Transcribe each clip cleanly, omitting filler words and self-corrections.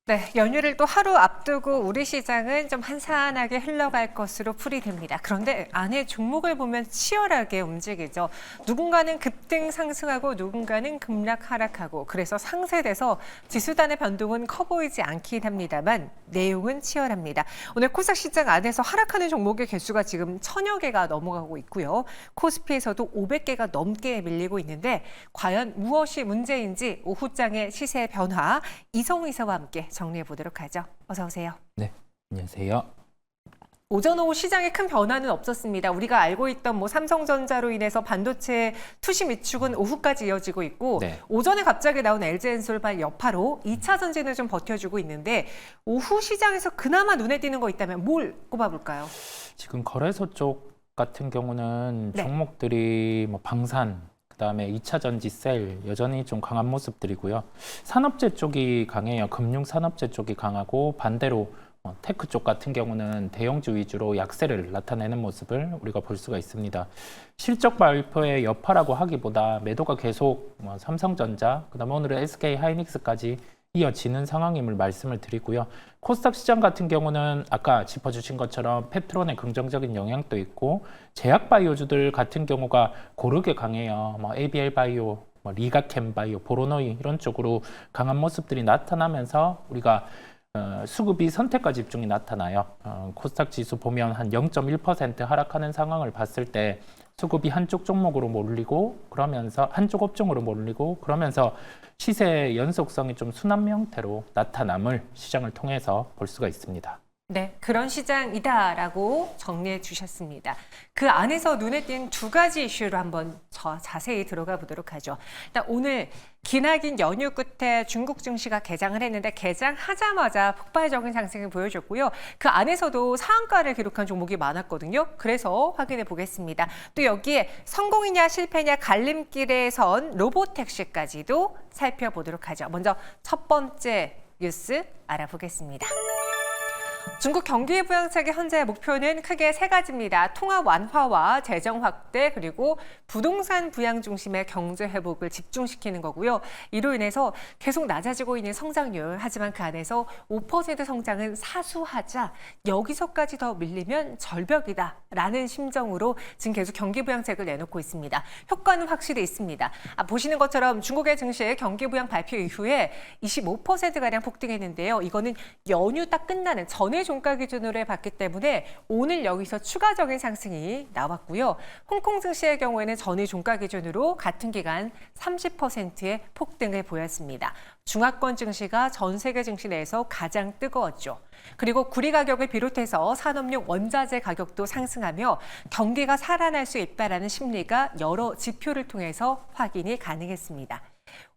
네, 연휴를 또 하루 앞두고 우리 시장은 좀 한산하게 흘러갈 것으로 풀이됩니다. 그런데 안에 종목을 보면 치열하게 움직이죠. 누군가는 급등 상승하고 누군가는 급락 하락하고 그래서 상세돼서 지수단의 변동은 커 보이지 않긴 합니다만 내용은 치열합니다. 오늘 코스닥 시장 안에서 하락하는 종목의 개수가 지금 1000여 개가 넘어가고 있고요. 코스피에서도 500개가 넘게 밀리고 있는데 과연 무엇이 문제인지 오후장의 시세 변화 이성우 이사와 함께 정리해 보도록 하죠. 어서 오세요. 네, 안녕하세요. 오전 오후 시장에 큰 변화는 없었습니다. 우리가 알고 있던 삼성전자로 인해서 반도체 투심 위축은 오후까지 이어지고 있고 네. 오전에 갑자기 나온 LG엔솔발 여파로 2차 전지는 좀 버텨주고 있는데 오후 시장에서 그나마 눈에 띄는 거 있다면 뭘 꼽아볼까요? 지금 거래소 쪽 같은 경우는 네. 종목들이 방산, 그다음에 2차 전지 셀 여전히 좀 강한 모습들이고요. 산업재 쪽이 강해요. 금융 산업재 쪽이 강하고 반대로 테크 쪽 같은 경우는 대형주 위주로 약세를 나타내는 모습을 우리가 볼 수가 있습니다. 실적 발표의 여파라고 하기보다 매도가 계속 삼성전자, 그다음에 오늘은 SK 하이닉스까지 이어지는 상황임을 말씀을 드리고요. 코스닥 시장 같은 경우는 아까 짚어주신 것처럼 페트론의 긍정적인 영향도 있고 제약바이오주들 같은 경우가 고르게 강해요. ABL 바이오, 리가캠 바이오, 보로노이 이런 쪽으로 강한 모습들이 나타나면서 우리가 수급이 선택과 집중이 나타나요. 코스닥 지수 보면 한 0.1% 하락하는 상황을 봤을 때 수급이 한쪽 종목으로 몰리고 그러면서 한쪽 업종으로 몰리고 그러면서 시세의 연속성이 좀 순환 형태로 나타남을 시장을 통해서 볼 수가 있습니다. 네, 그런 시장이다라고 정리해 주셨습니다. 그 안에서 눈에 띈 두 가지 이슈로 한번 자세히 들어가 보도록 하죠. 일단 오늘 기나긴 연휴 끝에 중국 증시가 개장을 했는데 개장하자마자 폭발적인 상승을 보여줬고요. 그 안에서도 상한가를 기록한 종목이 많았거든요. 그래서 확인해 보겠습니다. 또 여기에 성공이냐 실패냐 갈림길에 선 로보택시까지도 살펴보도록 하죠. 먼저 첫 번째 뉴스 알아보겠습니다. 중국 경기 부양책의 현재 목표는 크게 세 가지입니다. 통화 완화와 재정 확대 그리고 부동산 부양 중심의 경제 회복을 집중시키는 거고요. 이로 인해서 계속 낮아지고 있는 성장률 하지만 그 안에서 5% 성장은 사수하자 여기서까지 더 밀리면 절벽이다라는 심정으로 지금 계속 경기 부양책을 내놓고 있습니다. 효과는 확실히 있습니다. 보시는 것처럼 중국의 증시 경기 부양 발표 이후에 25%가량 폭등했는데요. 이거는 연휴 딱 끝나는 전일 종가 기준으로 봤기 때문에 오늘 여기서 추가적인 상승이 나왔고요. 홍콩 증시의 경우에는 전일 종가 기준으로 같은 기간 30%의 폭등을 보였습니다. 중화권 증시가 전 세계 증시 내에서 가장 뜨거웠죠. 그리고 구리 가격을 비롯해서 산업용 원자재 가격도 상승하며 경기가 살아날 수 있다라는 심리가 여러 지표를 통해서 확인이 가능했습니다.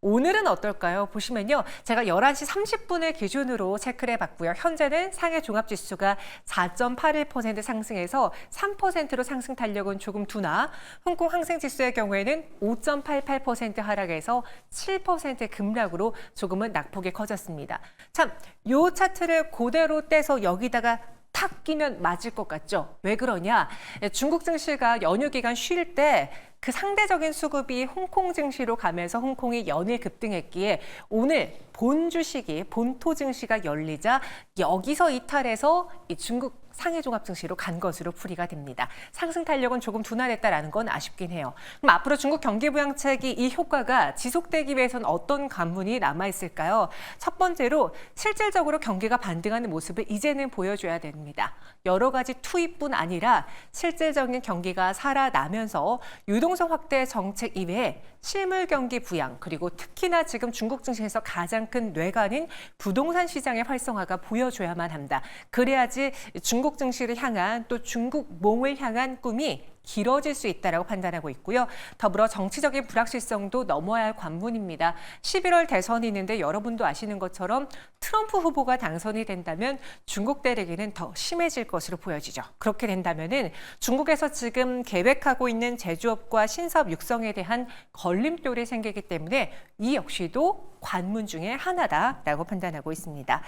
오늘은 어떨까요? 보시면요. 제가 11시 30분을 기준으로 체크를 해봤고요. 현재는 상해 종합지수가 4.81% 상승해서 3%로 상승 탄력은 조금 둔화. 홍콩 항생지수의 경우에는 5.88% 하락해서 7% 급락으로 조금은 낙폭이 커졌습니다. 참, 요 차트를 그대로 떼서 여기다가 탁 끼면 맞을 것 같죠? 왜 그러냐? 중국 증시가 연휴 기간 쉴 때 그 상대적인 수급이 홍콩 증시로 가면서 홍콩이 연일 급등했기에 오늘 본 주식이 본토 증시가 열리자 여기서 이탈해서 이 중국 상해 종합 증시로 간 것으로 풀이가 됩니다. 상승 탄력은 조금 둔화됐다라는 건 아쉽긴 해요. 그럼 앞으로 중국 경기 부양책이 이 효과가 지속되기 위해서는 어떤 관문이 남아 있을까요? 첫 번째로 실질적으로 경기가 반등하는 모습을 이제는 보여줘야 됩니다. 여러 가지 투입뿐 아니라 실질적인 경기가 살아나면서 유동성 확대 정책 이외에 실물 경기 부양 그리고 특히나 지금 중국 증시에서 가장 큰 뇌관인 부동산 시장의 활성화가 보여줘야만 한다. 그래야지 중국 증시를 향한 또 중국 몽을 향한 꿈이 길어질 수 있다고 판단하고 있고요. 더불어 정치적인 불확실성도 넘어야 할 관문입니다. 11월 대선이 있는데 여러분도 아시는 것처럼 트럼프 후보가 당선이 된다면 중국 대리기는 더 심해질 것으로 보여지죠. 그렇게 된다면은 중국에서 지금 계획하고 있는 제조업과 신사업 육성에 대한 걸림돌이 생기기 때문에 이 역시도 관문 중에 하나다라고 판단하고 있습니다.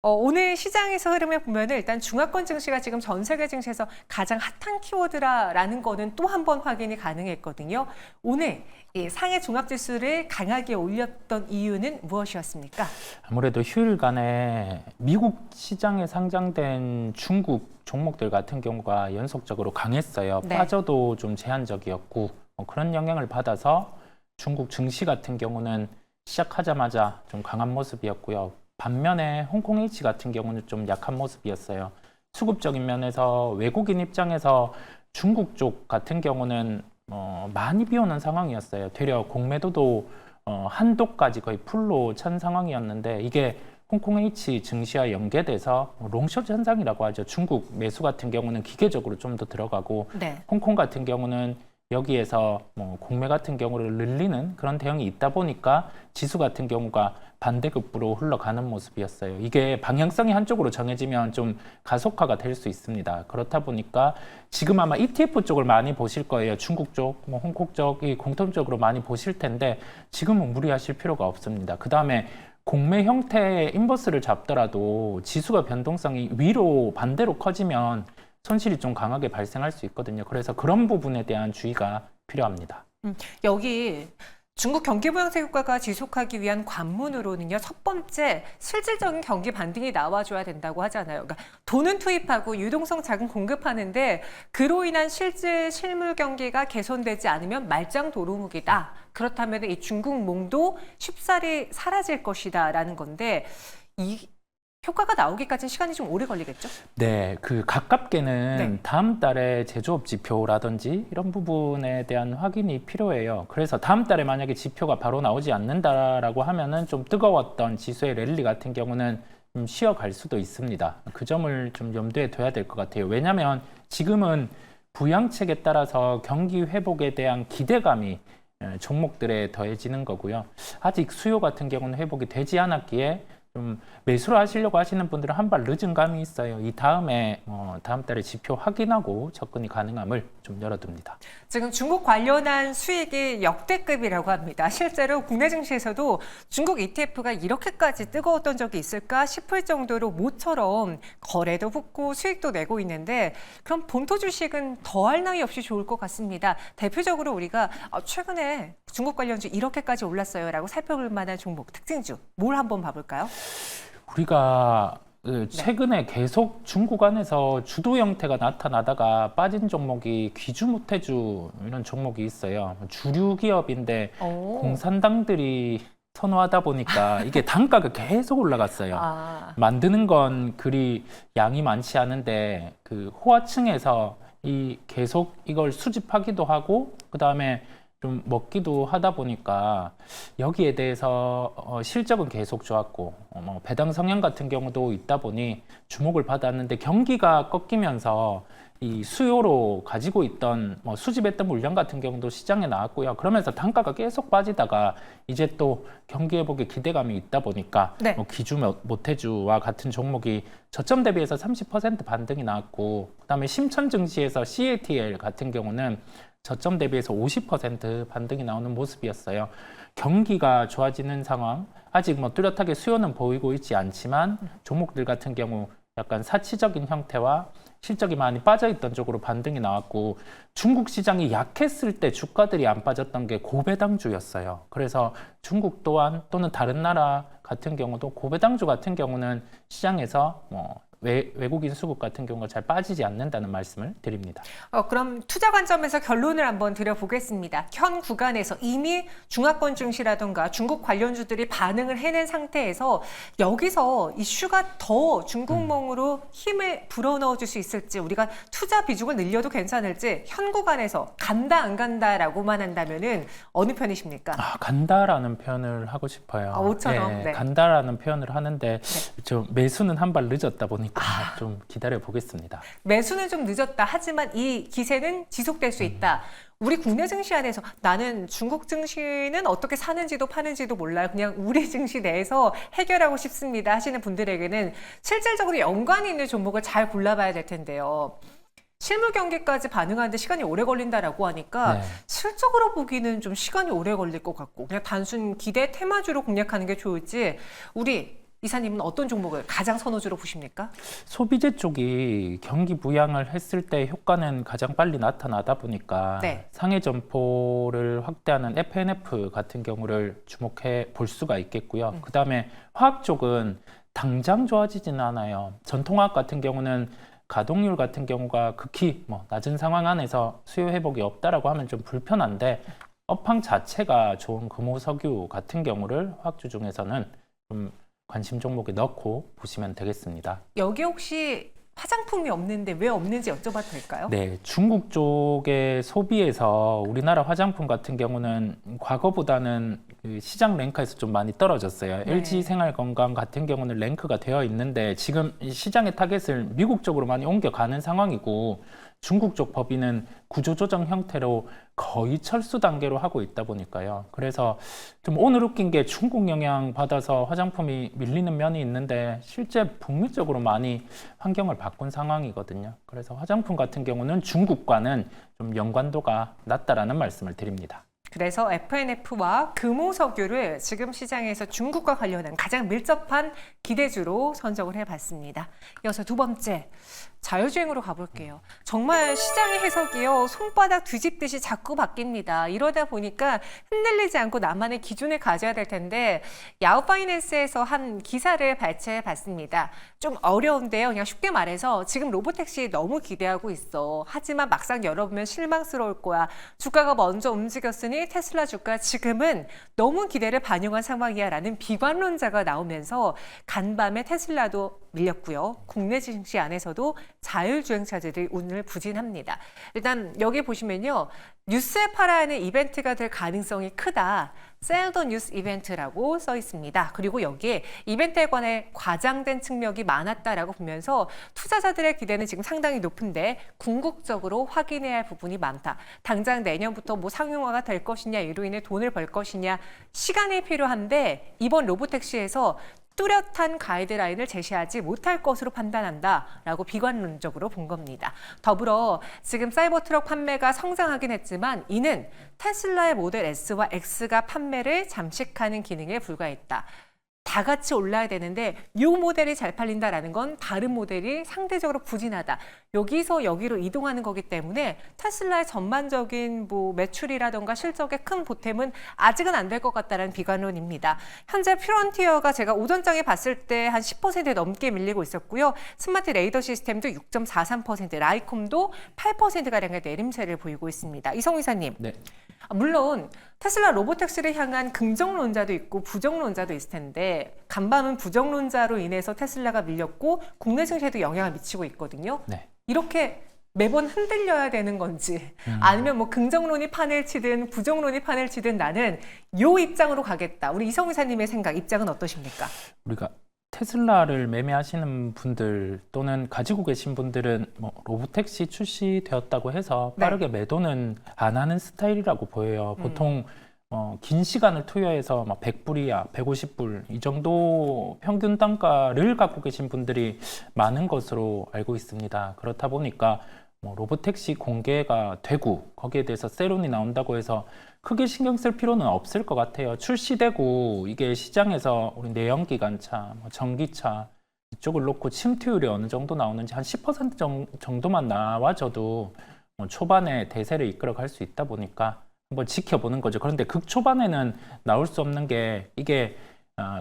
오늘 시장에서 흐름을 보면 일단 중화권 증시가 지금 전 세계 증시에서 가장 핫한 키워드라는 거는 또 한 번 확인이 가능했거든요. 오늘 이 상해 종합지수를 강하게 올렸던 이유는 무엇이었습니까? 아무래도 휴일간에 미국 시장에 상장된 중국 종목들 같은 경우가 연속적으로 강했어요. 네. 빠져도 좀 제한적이었고 그런 영향을 받아서 중국 증시 같은 경우는 시작하자마자 좀 강한 모습이었고요. 반면에 홍콩 H 같은 경우는 좀 약한 모습이었어요. 수급적인 면에서 외국인 입장에서 중국 쪽 같은 경우는 많이 비오는 상황이었어요. 되려 공매도도 한도까지 거의 풀로 찬 상황이었는데 이게 홍콩 H 증시와 연계돼서 롱숏 현상이라고 하죠. 중국 매수 같은 경우는 기계적으로 좀 더 들어가고 네. 홍콩 같은 경우는 여기에서 공매 같은 경우를 늘리는 그런 대응이 있다 보니까 지수 같은 경우가 반대급부로 흘러가는 모습이었어요. 이게 방향성이 한쪽으로 정해지면 좀 가속화가 될 수 있습니다. 그렇다 보니까 지금 아마 ETF 쪽을 많이 보실 거예요. 중국 쪽, 홍콩 쪽이 공통적으로 많이 보실 텐데 지금은 무리하실 필요가 없습니다. 그 다음에 공매 형태의 인버스를 잡더라도 지수가 변동성이 위로 반대로 커지면 손실이 좀 강하게 발생할 수 있거든요. 그래서 그런 부분에 대한 주의가 필요합니다. 여기 중국 경기 부양세 효과가 지속하기 위한 관문으로는요. 첫 번째, 실질적인 경기 반등이 나와줘야 된다고 하잖아요. 그러니까 돈은 투입하고 유동성 자금 공급하는데 그로 인한 실질 실물 경기가 개선되지 않으면 말짱 도루묵이다. 그렇다면 이 중국몽도 쉽사리 사라질 것이다라는 건데 이 효과가 나오기까지 시간이 좀 오래 걸리겠죠? 네, 가깝게는 네. 다음 달에 제조업 지표라든지 이런 부분에 대한 확인이 필요해요. 그래서 다음 달에 만약에 지표가 바로 나오지 않는다라고 하면은 좀 뜨거웠던 지수의 랠리 같은 경우는 좀 쉬어갈 수도 있습니다. 그 점을 좀 염두에 둬야 될 것 같아요. 왜냐하면 지금은 부양책에 따라서 경기 회복에 대한 기대감이 종목들에 더해지는 거고요. 아직 수요 같은 경우는 회복이 되지 않았기에 좀 매수를 하시려고 하시는 분들은 한 발 늦은 감이 있어요. 이 다음에 다음 달에 지표 확인하고 접근이 가능함을 좀 열어둡니다. 지금 중국 관련한 수익이 역대급이라고 합니다. 실제로 국내 증시에서도 중국 ETF가 이렇게까지 뜨거웠던 적이 있을까 싶을 정도로 모처럼 거래도 붙고 수익도 내고 있는데 그럼 본토 주식은 더할 나위 없이 좋을 것 같습니다. 대표적으로 우리가 최근에 중국 관련주 이렇게까지 올랐어요 라고 살펴볼 만한 종목, 특징주 뭘 한번 봐볼까요? 우리가 최근에 계속 중국 안에서 주도 형태가 나타나다가 빠진 종목이 귀주모태주 이런 종목이 있어요. 주류 기업인데 공산당들이 선호하다 보니까 이게 단가가 계속 올라갔어요. 만드는 건 그리 양이 많지 않은데 그 호화층에서 계속 이걸 수집하기도 하고 그다음에 좀 먹기도 하다 보니까 여기에 대해서 실적은 계속 좋았고 배당 성향 같은 경우도 있다 보니 주목을 받았는데 경기가 꺾이면서 이 수요로 가지고 있던 수집했던 물량 같은 경우도 시장에 나왔고요. 그러면서 단가가 계속 빠지다가 이제 또 경기 회복에 기대감이 있다 보니까 네. 기주 모태주와 같은 종목이 저점 대비해서 30% 반등이 나왔고 그다음에 심천 증시에서 CATL 같은 경우는 저점 대비해서 50% 반등이 나오는 모습이었어요. 경기가 좋아지는 상황, 아직 뚜렷하게 수요는 보이고 있지 않지만 종목들 같은 경우 약간 사치적인 형태와 실적이 많이 빠져있던 쪽으로 반등이 나왔고 중국 시장이 약했을 때 주가들이 안 빠졌던 게 고배당주였어요. 그래서 중국 또한 또는 다른 나라 같은 경우도 고배당주 같은 경우는 시장에서 외국인 수급 같은 경우가 잘 빠지지 않는다는 말씀을 드립니다. 그럼 투자 관점에서 결론을 한번 드려보겠습니다. 현 구간에서 이미 중화권 증시라든가 중국 관련주들이 반응을 해낸 상태에서 여기서 이슈가 더 중국몽으로 힘을 불어넣어 줄 수 있을지 우리가 투자 비중을 늘려도 괜찮을지 현 구간에서 간다 안 간다라고만 한다면은 어느 편이십니까? 간다라는 표현을 하고 싶어요. 옷처럼. 네. 간다라는 표현을 하는데 저 매수는 한 발 늦었다 보니까 좀 기다려 보겠습니다. 매수는 좀 늦었다. 하지만 이 기세는 지속될 수 있다. 우리 국내 증시 안에서 나는 중국 증시는 어떻게 사는지도 파는지도 몰라요. 그냥 우리 증시 내에서 해결하고 싶습니다 하시는 분들에게는 실질적으로 연관이 있는 종목을 잘 골라봐야 될 텐데요. 실물 경기까지 반응하는데 시간이 오래 걸린다라고 하니까 실적으로 보기는 좀 시간이 오래 걸릴 것 같고 그냥 단순 기대 테마주로 공략하는 게 좋을지 우리 이사님은 어떤 종목을 가장 선호주로 보십니까? 소비재 쪽이 경기 부양을 했을 때 효과는 가장 빨리 나타나다 보니까 네. 상해 점포를 확대하는 F&F 같은 경우를 주목해 볼 수가 있겠고요. 그다음에 화학 쪽은 당장 좋아지지는 않아요. 전통화학 같은 경우는 가동률 같은 경우가 극히 낮은 상황 안에서 수요 회복이 없다라고 하면 좀 불편한데 업황 자체가 좋은 금호석유 같은 경우를 화학주 중에서는 좀 관심 종목에 넣고 보시면 되겠습니다. 여기 혹시 화장품이 없는데 왜 없는지 여쭤봐도 될까요? 네, 중국 쪽의 소비에서 우리나라 화장품 같은 경우는 과거보다는 그 시장 랭크에서 좀 많이 떨어졌어요. 네. LG 생활건강 같은 경우는 랭크가 되어 있는데 지금 이 시장의 타겟을 미국 쪽으로 많이 옮겨가는 상황이고 중국 쪽 법인은 구조조정 형태로 거의 철수 단계로 하고 있다 보니까요. 그래서 좀 오늘 웃긴 게 중국 영향 받아서 화장품이 밀리는 면이 있는데 실제 북미 쪽으로 많이 환경을 바꾼 상황이거든요. 그래서 화장품 같은 경우는 중국과는 좀 연관도가 낮다라는 말씀을 드립니다. 그래서 F&F와 금호석유를 지금 시장에서 중국과 관련한 가장 밀접한 기대주로 선정을 해봤습니다. 이어서 두 번째, 자율주행으로 가볼게요. 정말 시장의 해석이요, 손바닥 뒤집듯이 자꾸 바뀝니다. 이러다 보니까 흔들리지 않고 나만의 기준을 가져야 될 텐데 야후파이낸스에서 한 기사를 발췌해봤습니다. 좀 어려운데요. 그냥 쉽게 말해서 지금 로보택시 너무 기대하고 있어. 하지만 막상 열어보면 실망스러울 거야. 주가가 먼저 움직였으니 테슬라 주가 지금은 너무 기대를 반영한 상황이야 라는 비관론자가 나오면서 간밤에 테슬라도 밀렸고요. 국내 증시 안에서도 자율주행차들이 운을 부진합니다. 일단 여기 보시면요. 뉴스에 팔아하는 이벤트가 될 가능성이 크다. 셀더 뉴스 이벤트라고 써 있습니다. 그리고 여기에 이벤트에 관해 과장된 측면이 많았다라고 보면서 투자자들의 기대는 지금 상당히 높은데 궁극적으로 확인해야 할 부분이 많다. 당장 내년부터 상용화가 될 것이냐, 이로 인해 돈을 벌 것이냐, 시간이 필요한데 이번 로보택시에서 뚜렷한 가이드라인을 제시하지 못할 것으로 판단한다라고 비관론적으로 본 겁니다. 더불어 지금 사이버트럭 판매가 성장하긴 했지만 이는 테슬라의 모델 S와 X가 판매를 잠식하는 기능에 불과했다. 다 같이 올라야 되는데 이 모델이 잘 팔린다라는 건 다른 모델이 상대적으로 부진하다. 여기서 여기로 이동하는 거기 때문에 테슬라의 전반적인 매출이라던가 실적의 큰 보탬은 아직은 안 될 것 같다는 비관론입니다. 현재 프론티어가 제가 오전장에 봤을 때 한 10% 넘게 밀리고 있었고요. 스마트 레이더 시스템도 6.43%, 라이콤도 8%가량의 내림세를 보이고 있습니다. 이성 이사님. 네. 물론 테슬라 로보택시를 향한 긍정론자도 있고 부정론자도 있을 텐데 간밤은 부정론자로 인해서 테슬라가 밀렸고 국내 증시에도 영향을 미치고 있거든요. 네. 이렇게 매번 흔들려야 되는 건지 아니면 긍정론이 판을 치든 부정론이 판을 치든 나는 요 입장으로 가겠다. 우리 이성 이사님의 생각, 입장은 어떠십니까? 우리가 테슬라를 매매하시는 분들 또는 가지고 계신 분들은 로보택시 출시되었다고 해서 빠르게 매도는 안 하는 스타일이라고 보여요. 보통 긴 시간을 투여해서 100불이야, 150불 이 정도 평균 단가를 갖고 계신 분들이 많은 것으로 알고 있습니다. 그렇다 보니까 로보택시 공개가 되고 거기에 대해서 세론이 나온다고 해서 크게 신경 쓸 필요는 없을 것 같아요. 출시되고 이게 시장에서 우리 내연기관차, 전기차 이쪽을 놓고 침투율이 어느 정도 나오는지 한 10% 정도만 나와줘도 초반에 대세를 이끌어갈 수 있다 보니까 한번 지켜보는 거죠. 그런데 극초반에는 나올 수 없는 게 이게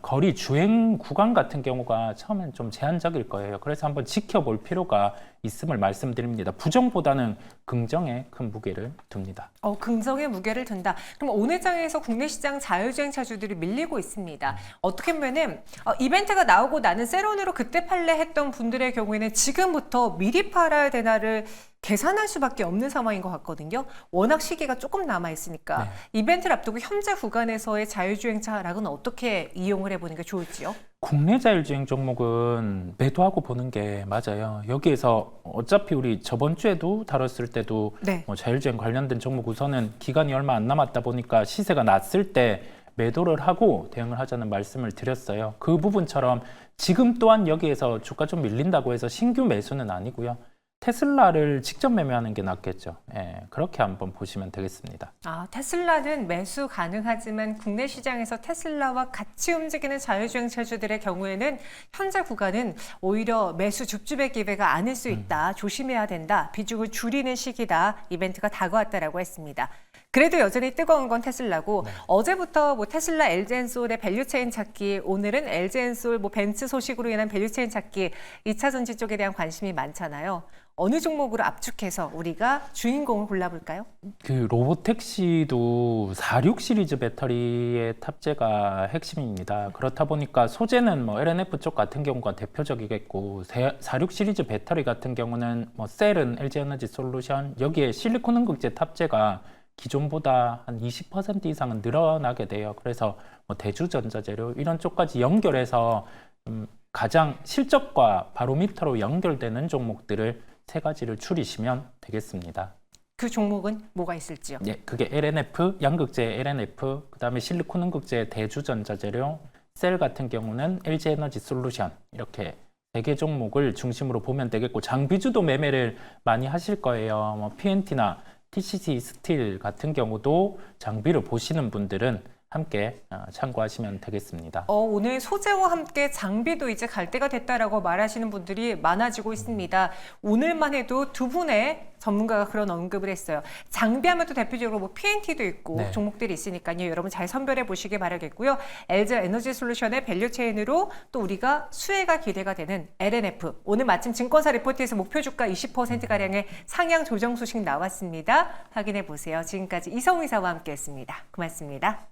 거리 주행 구간 같은 경우가 처음엔 좀 제한적일 거예요. 그래서 한번 지켜볼 필요가 있음을 말씀드립니다. 부정보다는 긍정에 큰 무게를 둡니다. 긍정의 무게를 둔다. 그럼 오늘 장에서 국내 시장 자율주행차주들이 밀리고 있습니다. 어떻게 보면은 이벤트가 나오고 나는 세론으로 그때 팔래 했던 분들의 경우에는 지금부터 미리 팔아야 되나를 계산할 수밖에 없는 상황인 것 같거든요. 워낙 시기가 조금 남아 있으니까 네. 이벤트를 앞두고 현재 구간에서의 자율주행차 하락은 어떻게 이용을 해보는 게 좋을지요? 국내 자율주행 종목은 매도하고 보는 게 맞아요. 여기에서 어차피 우리 저번 주에도 다뤘을 때도 네. 자율주행 관련된 종목 우선은 기간이 얼마 안 남았다 보니까 시세가 났을 때 매도를 하고 대응을 하자는 말씀을 드렸어요. 그 부분처럼 지금 또한 여기에서 주가 좀 밀린다고 해서 신규 매수는 아니고요. 테슬라를 직접 매매하는 게 낫겠죠. 예, 그렇게 한번 보시면 되겠습니다. 테슬라는 매수 가능하지만 국내 시장에서 테슬라와 같이 움직이는 자율주행차주들의 경우에는 현재 구간은 오히려 매수 줍줍의 기회가 아닐 수 있다. 조심해야 된다. 비중을 줄이는 시기다. 이벤트가 다가왔다라고 했습니다. 그래도 여전히 뜨거운 건 테슬라고 어제부터 테슬라 LG엔솔의 밸류체인 찾기, 오늘은 LG엔솔 벤츠 소식으로 인한 밸류체인 찾기, 2차 전지 쪽에 대한 관심이 많잖아요. 어느 종목으로 압축해서 우리가 주인공을 골라볼까요? 그 로보택시도 46 시리즈 배터리의 탑재가 핵심입니다. 그렇다 보니까 소재는 LNF 쪽 같은 경우가 대표적이겠고 46 시리즈 배터리 같은 경우는 셀은 LG에너지 솔루션, 여기에 실리콘 흥극제 탑재가 기존보다 한 20% 이상은 늘어나게 돼요. 그래서 대주전자재료 이런 쪽까지 연결해서 가장 실적과 바로미터로 연결되는 종목들을 세 가지를 추리시면 되겠습니다. 그 종목은 뭐가 있을지요? 예, 그게 LNF, 양극재 LNF, 그다음에 실리콘 흥극재 대주전자재료, 셀 같은 경우는 LG에너지 솔루션, 이렇게 3개 종목을 중심으로 보면 되겠고, 장비주도 매매를 많이 하실 거예요. PNT나 TCC 스틸 같은 경우도 장비를 보시는 분들은 함께 참고하시면 되겠습니다. 오늘 소재와 함께 장비도 이제 갈 때가 됐다라고 말하시는 분들이 많아지고 있습니다. 오늘만 해도 두 분의 전문가가 그런 언급을 했어요. 장비하면 또 대표적으로 PNT도 있고 네. 종목들이 있으니까요. 여러분 잘 선별해 보시기 바라겠고요. LG 에너지 솔루션의 밸류체인으로 또 우리가 수혜가 기대가 되는 LNF. 오늘 마침 증권사 리포트에서 목표 주가 20%가량의 상향 조정 소식 나왔습니다. 확인해 보세요. 지금까지 이성우 이사와 함께했습니다. 고맙습니다.